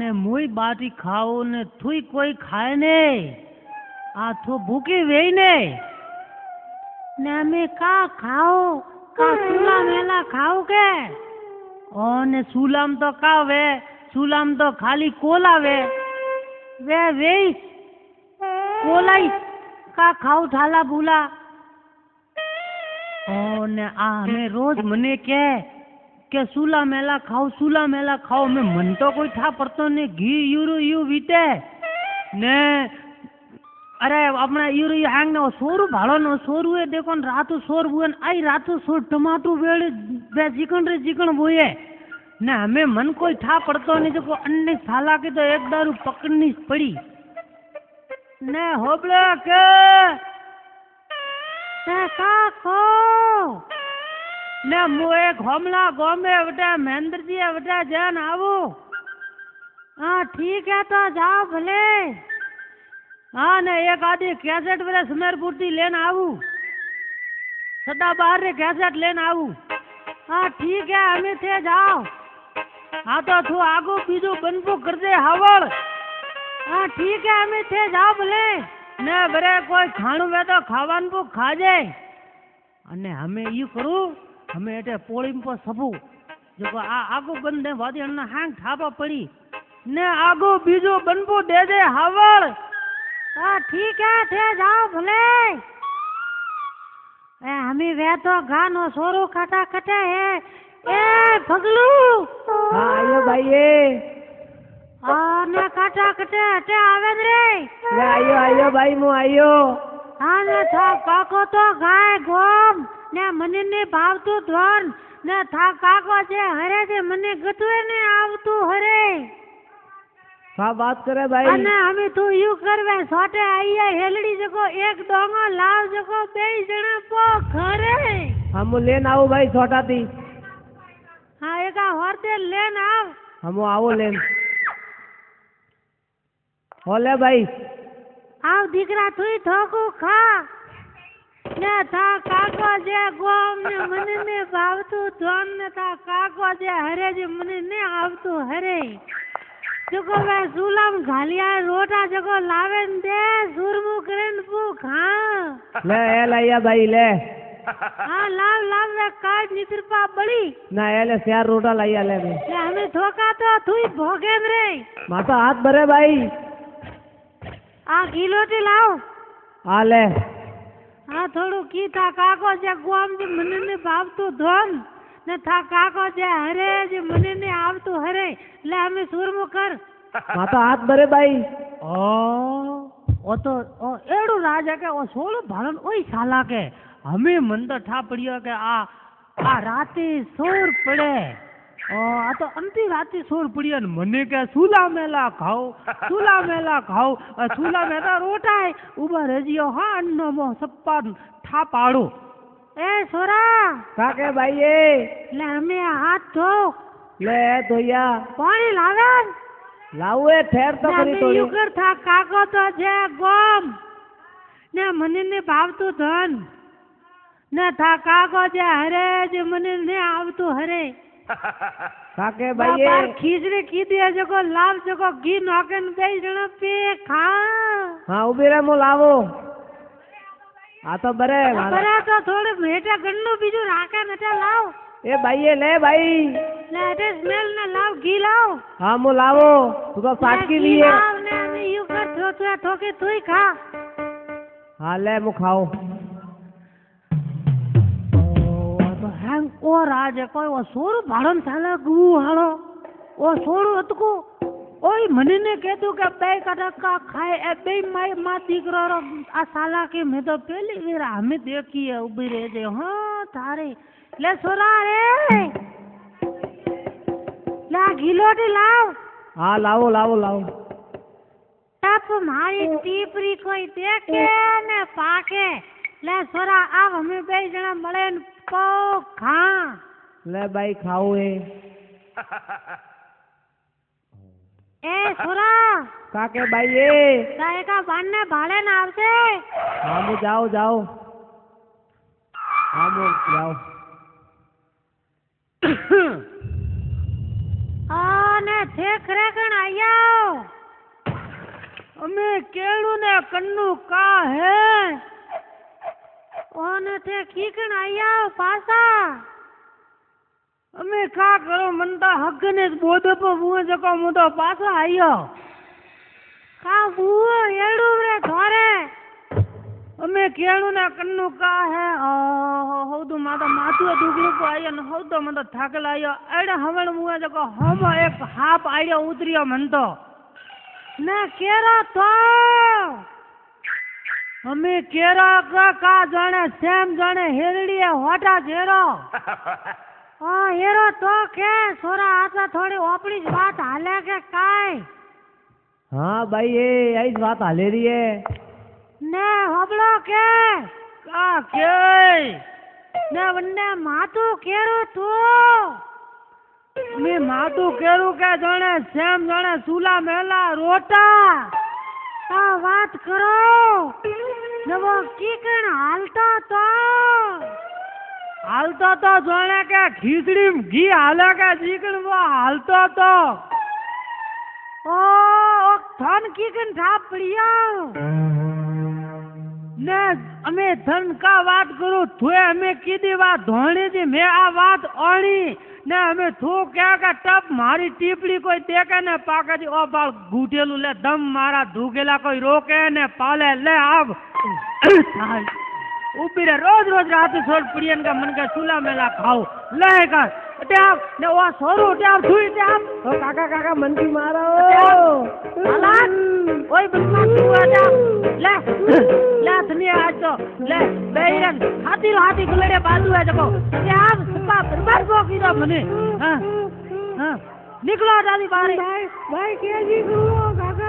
ने मुई बाटी खाओ ने थुई कोई खाए ने आ थो भूखी वेई ने मैं का खाओ का सूला मेला खाओ के ओ ने सूलाम तो का वे सूलाम तो खाली कोला वे वेई कोलाई का खाओ ठाला भूला ओ ने आ हमें रोज मने के सूला मेला खाओ मैं मन तो कोई था पड़तो ने घी यूरो यू वीते ने अरे अपना यूरो हैंग ने 100 भाड़ो न 100 है देखो रातु 100 बुन आई रातु 100 टमाटो वेड़ बे चिकन बोए ने हमें मन कोई था पड़तो नहीं जो अन्य साला की तो एक दारू पकड़नी पड़ी ने होबले के का खो ने मुए घोमला गोमे बेटा महेंद्र जी बेटा जान आवो हाँ ठीक है तो जाओ भले हाँ ने एक आदि कैसेट मेरे सुमेरपुर लेने आऊ सदा बाहर रे कैसेट लेने आऊ हाँ ठीक है हमें थे जाओ हाँ तो तू आगो बीजो बनपो कर दे हावड़ हाँ ठीक है हमें थे जाओ भले ने बरे कोई खाणु वे तो खावान को खा जाए अने हमें यू करूँ हमें एटे पोड़ी पर सबू जो आगो बंदे वादी अन्ना हैंग थापा पड़ी ने आगो बीजो बनपो दे दे हावड़ हाँ ठीक है थे जाओ भले हमें वे तो गानो सोरो काटा कटे है ए फगलू हाँ आयो भाई ये ने काटा कटे हटे आवे रे आयो भाई मु आयो हाँ ने था काको तो गाय गोम ने मने ने भावतो धन ने था काको जे हरे जे मने गतवे ने आवतो हरे का बात करे भाई अने हमें तू यू करवे सोटे आई है हेलड़ी जको एक डोंगो लाव जको बेई जणा पो घरे हम लेन आओ भाई छोटा थी हाँ एका होरते लेन आव हम आओ लेन होले भाई आव दीकरा तुई ठोकू खा ने था काको जे गोम ने मने ने भावतु धन ने था काको जे हरे जे मने ने आवतु हरे जको वे सुलम घालिया रोटा जको लावेन दे सुरमु करन पू खा ले लाया भाई ले हाँ लाव वे काट नित्रपा बड़ी ना ले चार रोटा लाया ले हमें धोखा तो तुई भोगे रे माता हाथ भरे भाई आ किलोटी लाओ आ ले हाँ थोड़ू की था काको जे गोम जे मने ने भावतो धन ने था काको जे हरे जे मने ने आवतो हरे ले हमें सुरमो कर माता हाथ भरे भाई ओ तो ओ एड़ू राजा के ओ सोलो भालन ओई साला के हमें मन तो ठा पड़ियो के आ राते सोर पड़े आ तो अंती राते सोर पड़ियो ने मने के सूला मेला खाओ सूला मेला रोटा है उबा रजियो हाँ अन्नो मो सप्पा ठा पाड़ो ए सोरा काके भाई ये ले हमें हाथ धो ले धोया पानी लावे लावे ठहर तो करी थोड़ी युकर था काको तो जे गोम ने मने ने भावतो धन ने था काको जे हरे जे मने ने आवतो हरे काके भाई ये खींचने की दिया जको लाल जको घी नौकन बेच जणा पे खा हाँ उबी रे मो लावो आ तो बरे तो थोड़े भेटा गन्नो बीजो राका नटा लाओ ए भाई ये ले भाई ले ते स्मेल ना लाओ घी लाओ हाँ मो लावो तू तो साथ के लिए ने यू कर ठोके तू ही खा हाँ ले मो खाओ ओ राज कोई ओ सोरू भाड़न थाला गु हालो ओ सोरू अतको ओई मने ने कह दो के बे कटका खाए ए बे माई मा दीकरो आ साला के मैं तो पहली बार हमें देखी है उबी रे जे हां थारे ले सोरा रे ला घिलोटी लाओ हाँ लाओ तब हमारी टीपरी कोई देखे ने पाके ले सोरा अब हमें बे जना मळे पो खा ले भाई खाओ ए सोरा काके भाई ये चाय का बाने भाड़े ना आवसे हाँ मु जाओ हाँ मु जाओ ને ઠેક રે કણ આયો અમે કેળું ને કન્નું કા હે ઓને તે કીકણ આયા પાસા અમે કા કરો મનતા હક ને બોધો પર મુએ જકો મુદો પાછો આયો કા બુઓ એડું રે ધોરે અમે કેળું ને કન્નું કા હે હૌદુ માતા માથું દુગલું કો આયો ને હૌદો મન તો થાકેલ આયો એડે હવણ મુએ જકો હમ એક હાપ આયો ઉતર્યો મન તો ને કેરો તો અમે કેરા કા જાણે સેમ જાણે હેરડીએ હોટા જેરો હેરો તો કે સોરા આટલા થોડી ઓપડી જ વાત હાલે કે કાઈ હા ભાઈ એ આઈ જ વાત હાલે રહી હે ને હોબળો કે કા કે ને વન્ને માતું કેરું તું મે માતું કેરું કે જાણે સેમ જાણે સુલા મેલા રોટા આ વાત કરો નવો કીકણ હાલતો તો જાણે કે ખીચડી ઘી હાલે કે ચીકણ હાલતો તો ઓ ધન કીકણ થાપ પડ્યો ને અમે ધન કા વાત કરું થોય અમે કીધી વાત ધોણી દી મેં આ વાત ઓણી ને અમે થો કે ટપ મારી ટીપડી કોઈ દેખે ને પાકેથી ઓ બાળ ગુઠેલું લે દમ મારા ધૂગેલા કોઈ રોકે ને પાલે લે આવ ऊपी रे रोज रोज रात छोड़ पड़ियन का मन का चूल्हा मेला खाओ ले कर टेप ने वो सोरू टेप छुई टेप ओ काका काका मन की मारो हालात ओए बदमाश तू आजा ले ले थनी आज तो ले बेरन हाथी गुलेड़े बाजू है जको टेप सुपा बर्बाद को की दो मने हां निकलो दादी बाहर भाई के जी गुरु काका